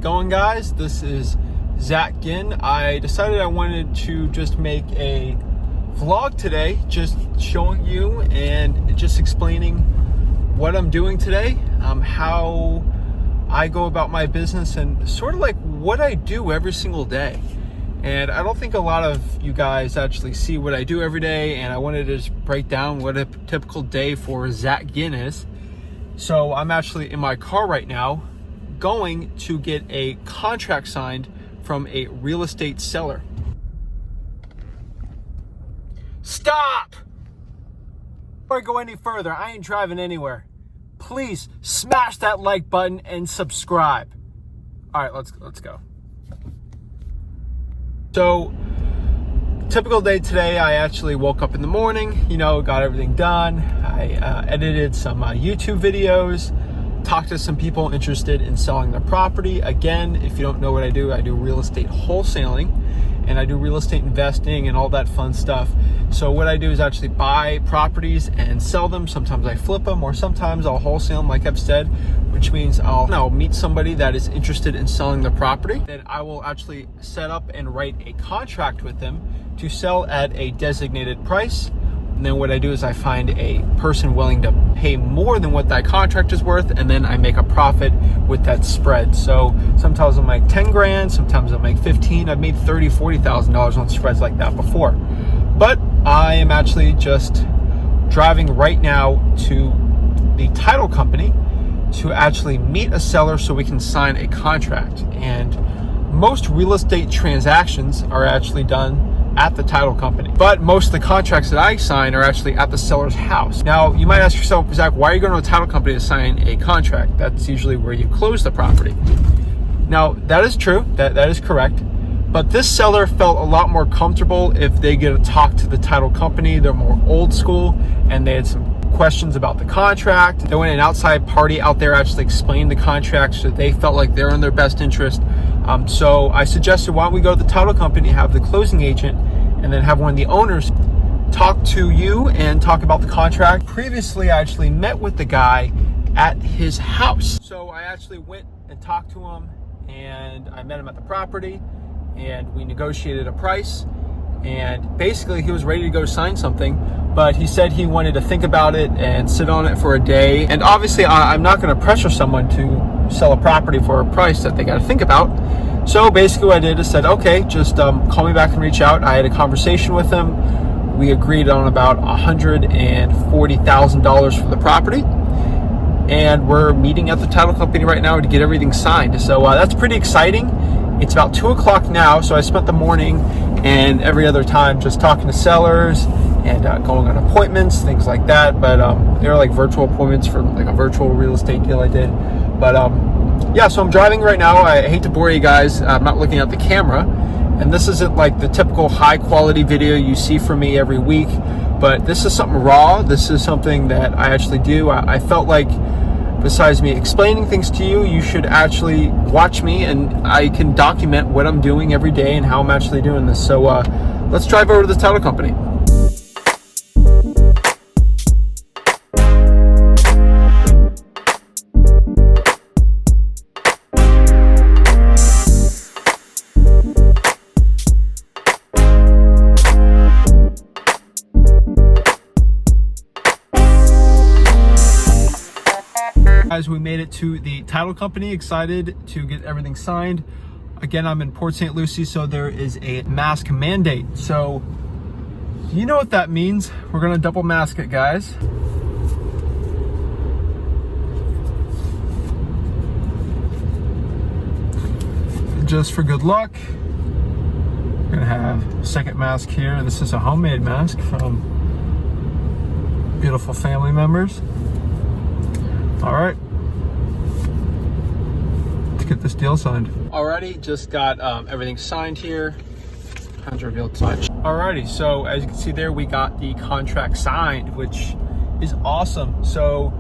it going, guys? This is Zach Ginn. I decided I wanted to just make a vlog today, just showing you and just explaining what I'm doing today, how I go about my business, and sort of like what I do every single day. And I don't think a lot of you guys actually see what I do every day, and I wanted to just break down what a typical day for Zach Ginn is. So I'm actually in my car right now going to get a contract signed from a real estate seller. Stop! Before I go any further, I ain't driving anywhere. Please smash that like button and subscribe. All right, let's go. So, typical day today, I actually woke up in the morning, got everything done. I edited some YouTube videos, talked to some people interested in selling their property. Again, if you don't know what I do real estate wholesaling, and I do real estate investing and all that fun stuff. So what I do is actually buy properties and sell them. Sometimes I flip them, or sometimes I'll wholesale them, like I've said, which means I'll meet somebody that is interested in selling the property. Then I will actually set up and write a contract with them to sell at a designated price. And then what I do is I find a person willing to pay more than what that contract is worth, and then I make a profit with that spread. So sometimes I'll make 10 grand, sometimes I'll make 15. I've made $30,000, $40,000 on spreads like that before. But I am actually just driving right now to the title company to actually meet a seller so we can sign a contract. And most real estate transactions are actually done at the title company, but most of the contracts that I sign are actually at the seller's house. Now, you might ask yourself, Zach, why are you going to a title company to sign a contract? That's usually where you close the property. Now, that is true. That is correct. But this seller felt a lot more comfortable if they get to talk to the title company. They're more old school, and they had some questions about the contract. They went an outside party out there actually explained the contract, so they felt like they're in their best interest. So I suggested, why don't we go to the title company, have the closing agent, and then have one of the owners talk to you and talk about the contract. Previously, I actually met with the guy at his house. So I actually went and talked to him, and I met him at the property, and we negotiated a price. And basically he was ready to go sign something, but he said he wanted to think about it and sit on it for a day. And obviously I'm not going to pressure someone to sell a property for a price that they got to think about. So basically what I did is said, okay, just call me back and reach out. I had a conversation with him. We agreed on about $140,000 for the property, and we're meeting at the title company right now to get everything signed. So that's pretty exciting. It's about 2 o'clock now, so I spent the morning and every other time just talking to sellers and going on appointments, things like that. But they were like virtual appointments for like a virtual real estate deal I did. But yeah, so I'm driving right now. I hate to bore you guys. I'm not looking at the camera, and this isn't like the typical high quality video you see from me every week, but this is something raw. This is something that I actually do. I felt like, besides me explaining things to you, you should actually watch me, and I can document what I'm doing every day and how I'm actually doing this. So let's drive over to the title company. Guys, we made it to the title company. Excited to get everything signed. Again, I'm in Port St. Lucie, so there is a mask mandate. So you know what that means. We're gonna double mask it, guys. Just for good luck. We're gonna have a second mask here. This is a homemade mask from beautiful family members. All right, let's get this deal signed. Alrighty, just got everything signed here. Time to reveal too much. Alrighty, so as you can see there, we got the contract signed, which is awesome. So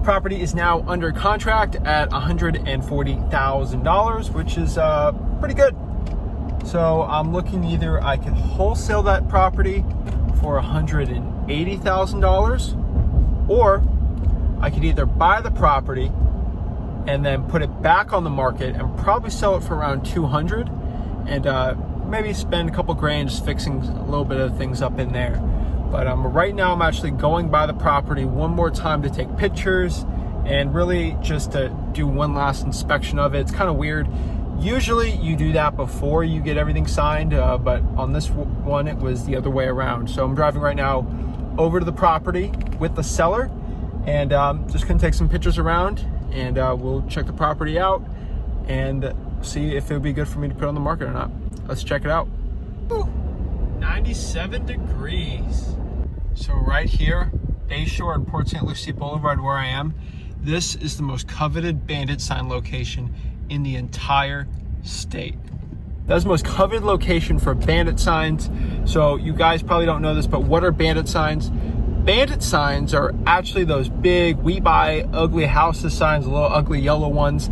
property is now under contract at $140,000, which is pretty good. So I'm looking, either I can wholesale that property for $180,000, or I could either buy the property and then put it back on the market and probably sell it for around 200, and maybe spend a couple grand just fixing a little bit of things up in there. But right now I'm actually going by the property one more time to take pictures and really just to do one last inspection of it. It's kind of weird. Usually you do that before you get everything signed, but on this one it was the other way around. So I'm driving right now over to the property with the seller, and just gonna take some pictures around, and we'll check the property out and see if it would be good for me to put on the market or not. Let's check it out. Ooh, 97 degrees. So right here, Bayshore and Port St. Lucie Boulevard, where I am, this is the most coveted bandit sign location in the entire state. That's the most coveted location for bandit signs. So you guys probably don't know this, but what are bandit signs? Bandit signs are actually those big "we buy ugly houses" signs, the little ugly yellow ones.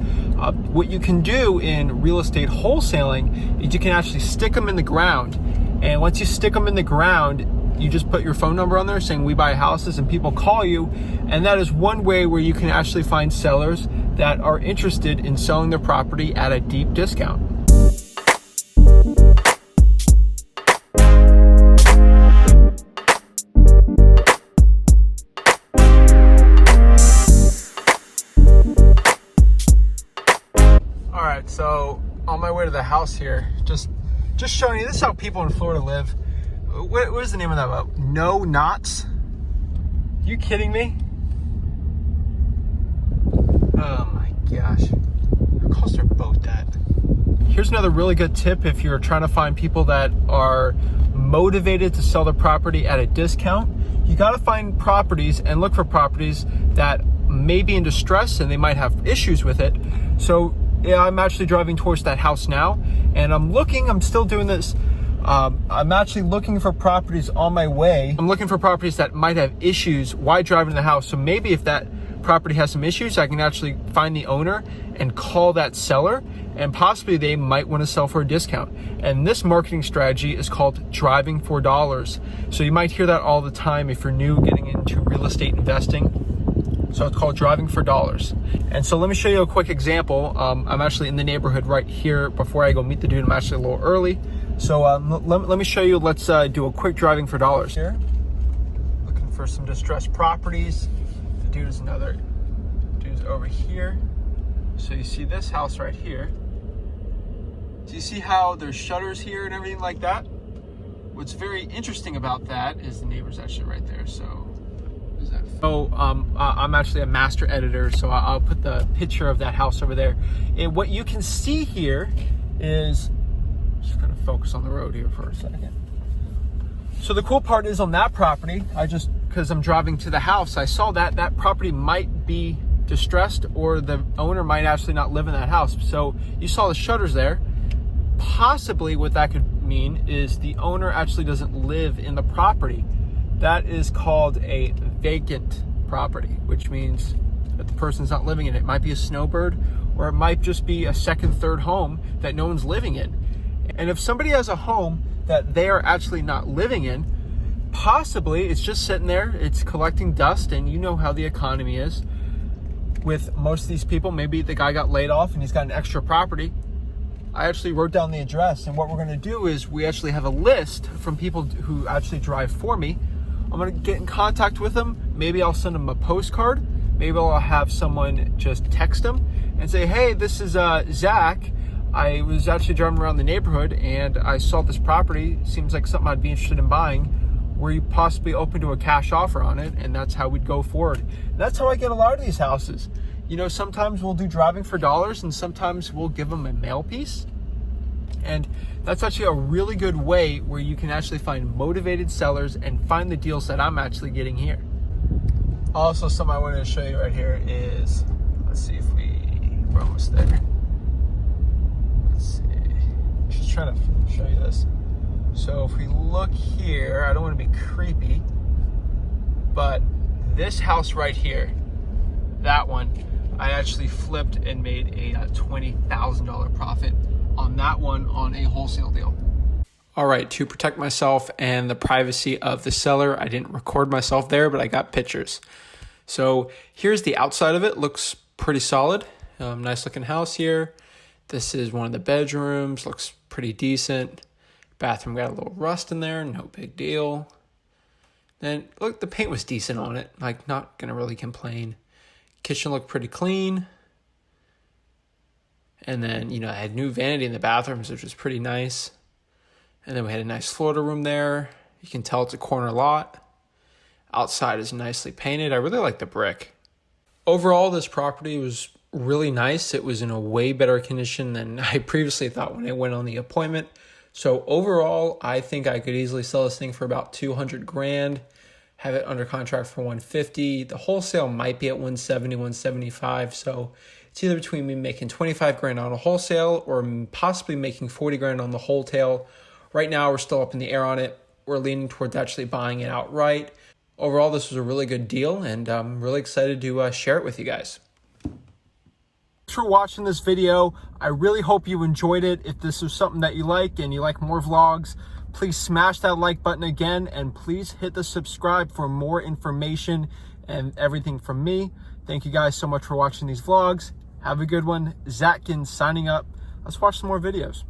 What you can do in real estate wholesaling is you can actually stick them in the ground. And once you stick them in the ground, you just put your phone number on there saying "we buy houses," and people call you. And that is one way where you can actually find sellers that are interested in selling their property at a deep discount. All right, so on my way to the house here, just showing you, this is how people in Florida live. What is the name of that boat? No Knots? You kidding me? Oh my gosh. Who calls their boat that? Here's another really good tip if you're trying to find people that are motivated to sell their property at a discount. You got to find properties and look for properties that may be in distress and they might have issues with it. So yeah, I'm actually driving towards that house now, and I'm still doing this. I'm actually looking for properties on my way. I'm looking for properties that might have issues while driving to the house. So maybe if that property has some issues, I can actually find the owner and call that seller, and possibly they might want to sell for a discount. And this marketing strategy is called driving for dollars. So you might hear that all the time if you're new getting into real estate investing. So it's called driving for dollars. And so let me show you a quick example. I'm actually in the neighborhood right here. Before I go meet the dude, I'm actually a little early. So let me show you. Let's do a quick driving for dollars here. Looking for some distressed properties. The dude's over here. So you see this house right here. Do you see how there's shutters here and everything like that? What's very interesting about that is the neighbor's actually right there. So I'm actually a master editor, so I'll put the picture of that house over there. And what you can see here is, just gonna focus on the road here for a second. So the cool part is on that property, because I'm driving to the house, I saw that property might be distressed, or the owner might actually not live in that house. So you saw the shutters there. Possibly what that could mean is the owner actually doesn't live in the property. That is called a vacant property, which means that the person's not living in it. It might be a snowbird, or it might just be a second, third home that no one's living in. And if somebody has a home that they are actually not living in, possibly it's just sitting there, it's collecting dust, and you know how the economy is. With most of these people, maybe the guy got laid off and he's got an extra property. I actually wrote down the address, and what we're gonna do is we actually have a list from people who actually drive for me. I'm gonna get in contact with them. Maybe I'll send them a postcard. Maybe I'll have someone just text them and say, hey, this is Zach. I was actually driving around the neighborhood and I saw this property. Seems like something I'd be interested in buying. Were you possibly open to a cash offer on it? And that's how we'd go forward. And that's how I get a lot of these houses. You know, sometimes we'll do driving for dollars, and sometimes we'll give them a mail piece. And that's actually a really good way where you can actually find motivated sellers and find the deals that I'm actually getting here. Also, something I wanted to show you right here is, let's see if we're almost there. Let's see, just trying to show you this. So if we look here, I don't want to be creepy, but this house right here, that one, I actually flipped and made a $20,000 profit on that one on a wholesale deal. All right, to protect myself and the privacy of the seller, I didn't record myself there, but I got pictures. So here's the outside of it. Looks pretty solid. Nice looking house here. This is one of the bedrooms. Looks pretty decent. Bathroom got a little rust in there. No big deal. Then look, the paint was decent on it. Like, not gonna really complain. Kitchen looked pretty clean. And then, I had new vanity in the bathrooms, which was pretty nice. And then we had a nice Florida room there. You can tell it's a corner lot. Outside is nicely painted. I really like the brick. Overall, this property was really nice. It was in a way better condition than I previously thought when I went on the appointment. So overall, I think I could easily sell this thing for about 200 grand, have it under contract for 150. The wholesale might be at 170, 175. So it's either between me making 25 grand on a wholesale or possibly making 40 grand on the wholesale. Right now, we're still up in the air on it. We're leaning towards actually buying it outright. Overall, this was a really good deal, and I'm really excited to share it with you guys. Thanks for watching this video. I really hope you enjoyed it. If this is something that you like and you like more vlogs, please smash that like button again, and please hit the subscribe for more information and everything from me. Thank you guys so much for watching these vlogs. Have a good one. Zatkin signing up. Let's watch some more videos.